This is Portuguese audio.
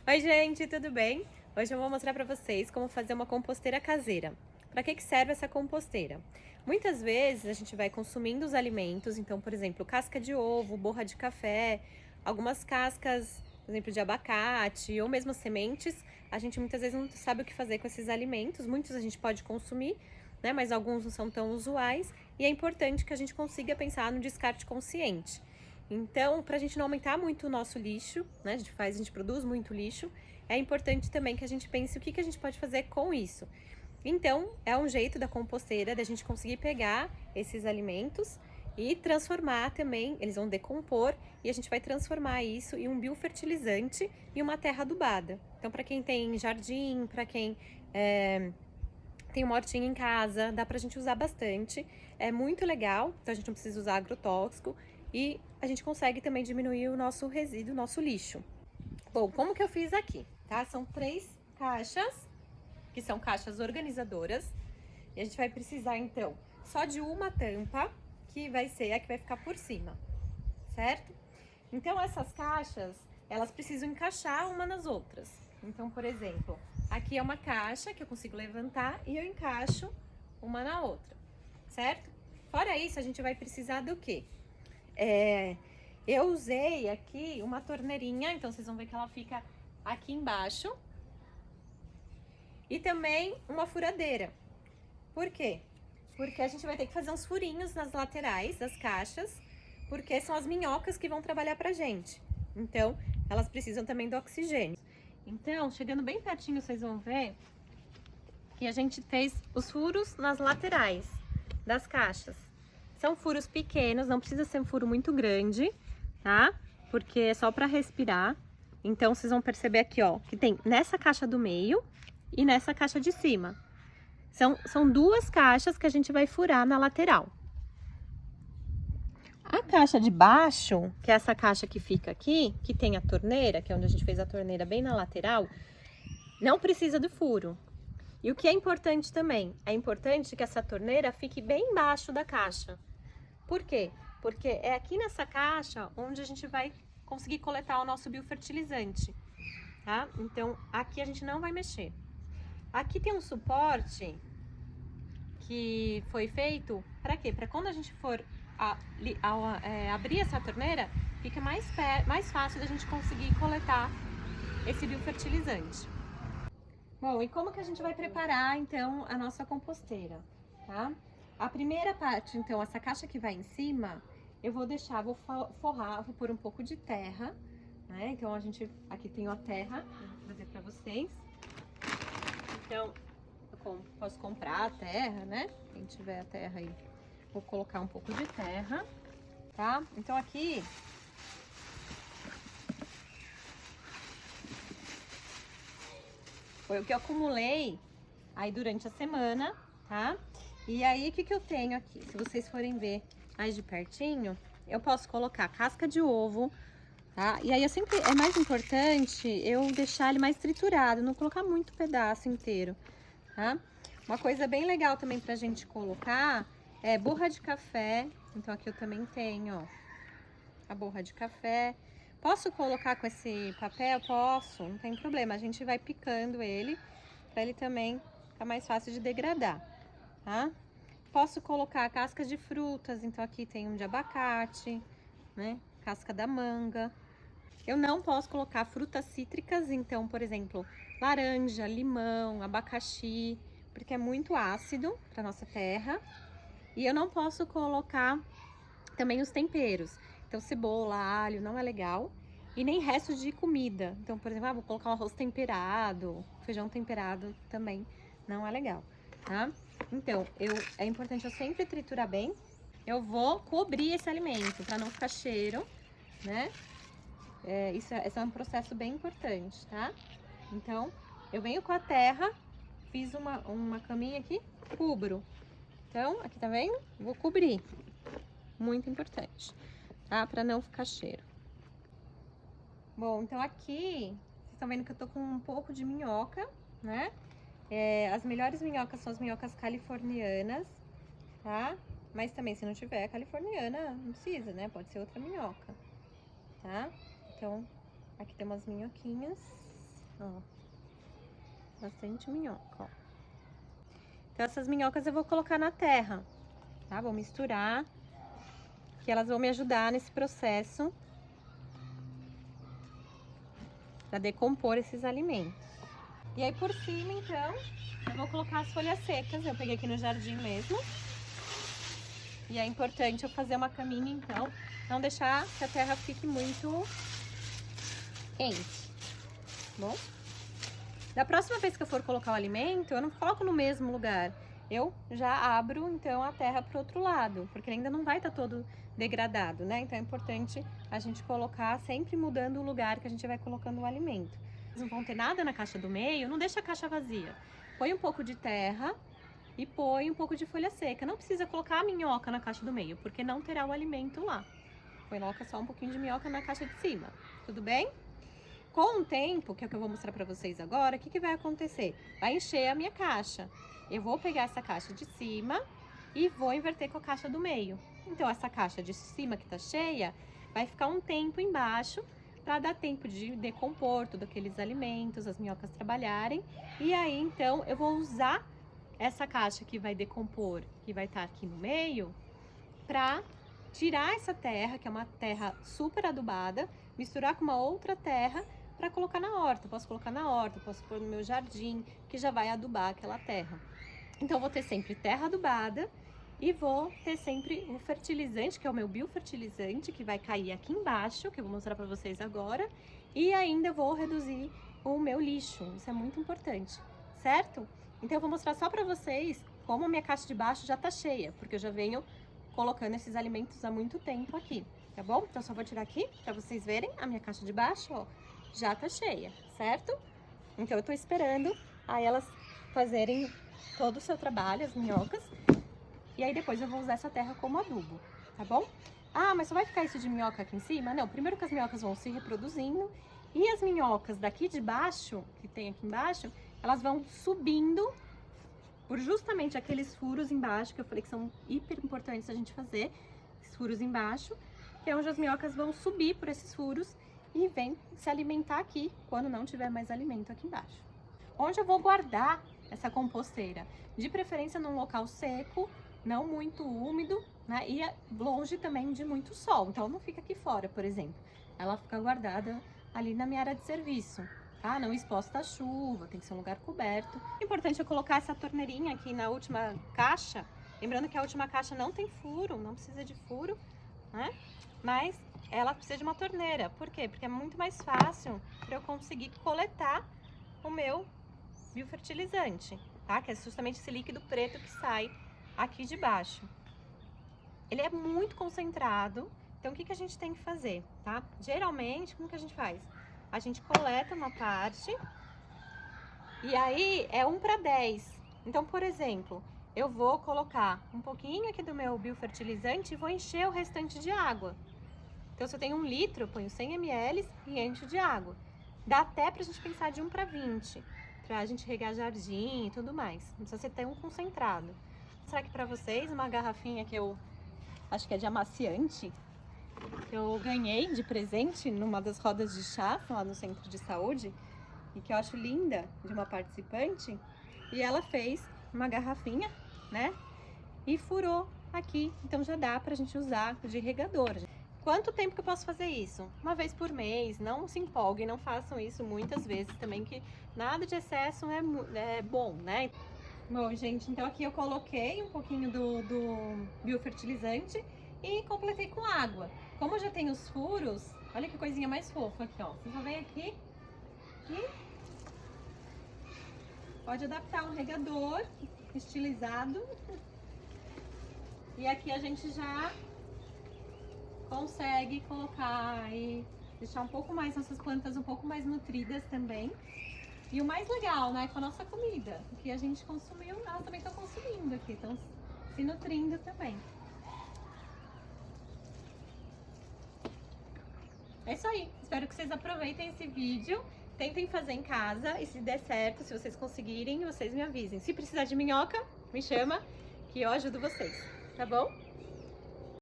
Oi gente, tudo bem? Hoje eu vou mostrar para vocês como fazer uma composteira caseira. Para que serve essa composteira? Muitas vezes a gente vai consumindo os alimentos, então, por exemplo, casca de ovo, borra de café, algumas cascas, por exemplo, de abacate ou mesmo sementes, a gente muitas vezes não sabe o que fazer com esses alimentos. Muitos a gente pode consumir, né, mas alguns não são tão usuais e é importante que a gente consiga pensar no descarte consciente. Então, para a gente não aumentar muito o nosso lixo, né, a gente produz muito lixo, é importante também que a gente pense o que a gente pode fazer com isso. Então, é um jeito da composteira da gente conseguir pegar esses alimentos e transformar também, eles vão decompor e a gente vai transformar isso em um biofertilizante e uma terra adubada. Então, para quem tem jardim, para quem tem uma hortinha em casa, dá pra gente usar bastante, é muito legal, então a gente não precisa usar agrotóxico e a gente consegue também diminuir o nosso resíduo, o nosso lixo. Bom, como que eu fiz aqui, tá? São 3 caixas, que são caixas organizadoras, e a gente vai precisar então só de uma tampa, que vai ser a que vai ficar por cima, certo? Então essas caixas, elas precisam encaixar uma nas outras. Então, por exemplo, aqui é uma caixa que eu consigo levantar e eu encaixo uma na outra, certo? Fora isso, a gente vai precisar do quê? Eu usei aqui uma torneirinha, então vocês vão ver que ela fica aqui embaixo. E também uma furadeira. Por quê? Porque a gente vai ter que fazer uns furinhos nas laterais das caixas, porque são as minhocas que vão trabalhar pra gente. Então, elas precisam também do oxigênio. Então, chegando bem pertinho, vocês vão ver que a gente fez os furos nas laterais das caixas. São furos pequenos, não precisa ser um furo muito grande, tá? Porque é só para respirar. Então, vocês vão perceber aqui, ó, que tem nessa caixa do meio e nessa caixa de cima. São 2 caixas que a gente vai furar na lateral. A caixa de baixo, que é essa caixa que fica aqui, que tem a torneira, que é onde a gente fez a torneira bem na lateral, não precisa do furo. E o que é importante também, é importante que essa torneira fique bem embaixo da caixa. Por quê? Porque é aqui nessa caixa onde a gente vai conseguir coletar o nosso biofertilizante, tá? Então, aqui a gente não vai mexer. Aqui tem um suporte que foi feito para quê? Para quando a gente for abrir essa torneira, fica mais fácil da gente conseguir coletar esse biofertilizante. Bom, e como que a gente vai preparar, então, a nossa composteira, tá? A primeira parte, então, essa caixa que vai em cima, eu vou deixar, vou forrar, vou pôr um pouco de terra, né? Então, aqui tem a terra, vou trazer pra vocês. Então, eu posso comprar a terra, né? Quem tiver a terra aí, vou colocar um pouco de terra, tá? Então, aqui foi o que eu acumulei aí durante a semana, tá? E aí, o que eu tenho aqui? Se vocês forem ver mais de pertinho, eu posso colocar casca de ovo, tá? E aí, é mais importante eu deixar ele mais triturado, não colocar muito pedaço inteiro, tá? Uma coisa bem legal também pra gente colocar é borra de café. Então, aqui eu também tenho, ó, a borra de café. Posso colocar com esse papel? Posso, não tem problema. A gente vai picando ele, para ele também ficar mais fácil de degradar, tá? Posso colocar cascas de frutas, então aqui tem um de abacate, né? Casca da manga. Eu não posso colocar frutas cítricas, então, por exemplo, laranja, limão, abacaxi, porque é muito ácido para nossa terra. E eu não posso colocar também os temperos. Então, cebola, alho, não é legal. E nem restos de comida. Então, por exemplo, vou colocar um arroz temperado, feijão temperado também não é legal, tá? Então, é importante eu sempre triturar bem. Eu vou cobrir esse alimento para não ficar cheiro, né? Esse é um processo bem importante, tá? Então, eu venho com a terra, fiz uma caminha aqui, cubro. Então, aqui tá vendo? Vou cobrir. Muito importante, tá? Pra não ficar cheiro. Bom, então aqui, vocês estão vendo que eu tô com um pouco de minhoca, né? As melhores minhocas são as minhocas californianas, tá? Mas também, se não tiver californiana, não precisa, né? Pode ser outra minhoca, tá? Então, aqui tem umas minhoquinhas. Ó. Bastante minhoca, ó. Então, essas minhocas eu vou colocar na terra, tá? Vou misturar, que elas vão me ajudar nesse processo para decompor esses alimentos. E aí, por cima, então, eu vou colocar as folhas secas. Eu peguei aqui no jardim mesmo. E é importante eu fazer uma caminha, então, não deixar que a terra fique muito quente, bom? Da próxima vez que eu for colocar o alimento, eu não coloco no mesmo lugar. Eu já abro, então, a terra para o outro lado, porque ainda não vai estar todo degradado, né? Então é importante a gente colocar, sempre mudando o lugar que a gente vai colocando o alimento. Não vão ter nada na caixa do meio, não deixa a caixa vazia. Põe um pouco de terra e põe um pouco de folha seca. Não precisa colocar a minhoca na caixa do meio, porque não terá o alimento lá. Coloca só um pouquinho de minhoca na caixa de cima, tudo bem? Com o tempo, que é o que eu vou mostrar pra vocês agora, o que que vai acontecer? Vai encher a minha caixa. Eu vou pegar essa caixa de cima e vou inverter com a caixa do meio. Então, essa caixa de cima que tá cheia, vai ficar um tempo embaixo para dar tempo de decompor todos aqueles alimentos, as minhocas trabalharem. E aí, então, eu vou usar essa caixa que vai decompor, que vai estar aqui no meio, para tirar essa terra, que é uma terra super adubada, misturar com uma outra terra para colocar na horta. Posso colocar na horta, posso pôr no meu jardim, que já vai adubar aquela terra. Então, vou ter sempre terra adubada e vou ter sempre o fertilizante, que é o meu biofertilizante, que vai cair aqui embaixo, que eu vou mostrar para vocês agora. E ainda vou reduzir o meu lixo, isso é muito importante, certo? Então, eu vou mostrar só para vocês como a minha caixa de baixo já tá cheia, porque eu já venho colocando esses alimentos há muito tempo aqui, tá bom? Então, só vou tirar aqui para vocês verem a minha caixa de baixo, ó, já tá cheia, certo? Então, eu tô esperando aí elas fazerem todo o seu trabalho, as minhocas, e aí depois eu vou usar essa terra como adubo, tá bom? Ah, mas só vai ficar isso de minhoca aqui em cima? Não, primeiro que as minhocas vão se reproduzindo, e as minhocas daqui de baixo, que tem aqui embaixo, elas vão subindo por justamente aqueles furos embaixo, que eu falei que são hiper importantes a gente fazer, esses furos embaixo, que é onde as minhocas vão subir por esses furos e vem se alimentar aqui, quando não tiver mais alimento aqui embaixo. Onde eu vou guardar essa composteira? De preferência num local seco, não muito úmido, né? E longe também de muito sol. Então não fica aqui fora, por exemplo. Ela fica guardada ali na minha área de serviço, tá? Não exposta à chuva, tem que ser um lugar coberto. Importante eu colocar essa torneirinha aqui na última caixa. Lembrando que a última caixa não tem furo, não precisa de furo, né? Mas ela precisa de uma torneira. Por quê? Porque é muito mais fácil para eu conseguir coletar o meu biofertilizante, tá? Que é justamente esse líquido preto que sai aqui de baixo. Ele é muito concentrado, então o que que a gente tem que fazer, tá? Geralmente, como que a gente faz? A gente coleta uma parte e aí é 1:10. Então, por exemplo, eu vou colocar um pouquinho aqui do meu biofertilizante e vou encher o restante de água. Então, se eu tenho 1 litro, eu ponho 100 ml e encho de água. Dá até pra gente pensar de 1:20, pra gente regar jardim e tudo mais. Não precisa ser tão concentrado. Vou mostrar aqui pra vocês uma garrafinha que eu acho que é de amaciante, que eu ganhei de presente numa das rodas de chá lá no centro de saúde e que eu acho linda, de uma participante. E ela fez uma garrafinha, né? E furou aqui, então já dá pra gente usar de regador. Quanto tempo que eu posso fazer isso? Uma vez por mês. Não se empolguem, não façam isso muitas vezes também, que nada de excesso é bom, né? Bom, gente, então aqui eu coloquei um pouquinho do biofertilizante e completei com água. Como já tem os furos, olha que coisinha mais fofa aqui, ó. Você só vem aqui e pode adaptar um regador estilizado. E aqui a gente já consegue colocar e deixar um pouco mais nossas plantas um pouco mais nutridas também. E o mais legal, né, com a nossa comida, o que a gente consumiu, elas também estão consumindo aqui, estão se nutrindo também. É isso aí, espero que vocês aproveitem esse vídeo, tentem fazer em casa e se der certo, se vocês conseguirem, vocês me avisem. Se precisar de minhoca, me chama que eu ajudo vocês, tá bom?